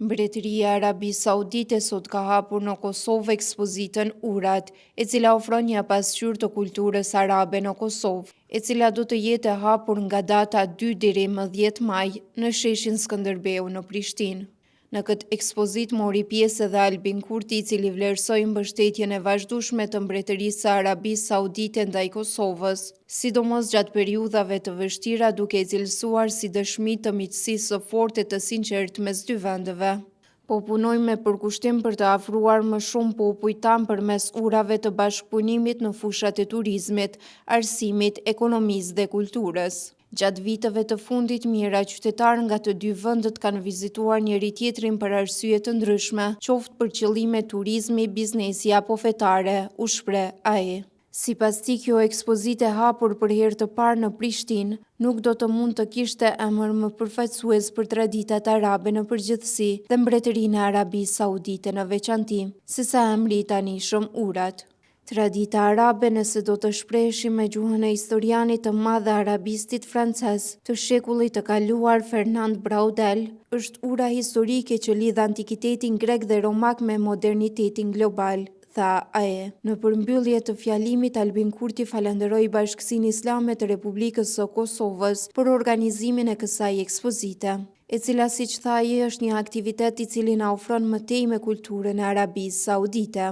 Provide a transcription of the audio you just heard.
Mbretëria e Arabisë Saudite sot ka hapur në Kosovë ekspozitën Urat, e cila ofron një pasqyrë të kulturës arabe në Kosovë, e cila do të jetë e hapur nga data 2 deri më 10 maj në sheshin Skënderbeu në Prishtinë. Në këtë ekspozitë mori pjesë edhe Albin Kurti, i cili vlerësoi mbështetjen e vazhdueshme të Mbretërisë së Arabisë Saudite ndaj Kosovës, sidomos gjatë periudhave të vështira, duke e cilësuar si dëshmi të miqësisë së forte të sinqertë mes dy vendeve. Po punojmë me përkushtim për të afruar më shumë popujt tanë përmes urave të bashkëpunimit në fushat e turizmit, arsimit, ekonomisë dhe kulturës. Gjatë viteve të fundit, mijëra qytetarë nga të dy vendet kanë vizituar njëri tjetrin për arsye të ndryshme, qoftë për qëllime turizmi, biznesi apo fetare, u shpreh ai. Sipas tij, kjo ekspozitë e hapur për herë të parë në Prishtinë nuk do të mund të kishte emër më përfaqësues për traditat arabe në përgjithësi dhe Mbretërinë e Arabisë Saudite në veçantë, sesa emri i tanishëm Urat. Tradita arabe, nëse do të shpreheshim me gjuhën e historianit të madh dhe arabistit francez të shekullit të kaluar Fernand Braudel, është ura historike që lidh antikitetin grek dhe romak me modernitetin global, tha ai. Në përmbyllje të fjalimit, Albin Kurti falenderoi Bashkësinë Islame të Republikës së Kosovës për organizimin e kësaj ekspozite, e cila, siç tha ai, është një aktivitet i cili na ofron më tej me kulturën e Arabisë Saudite.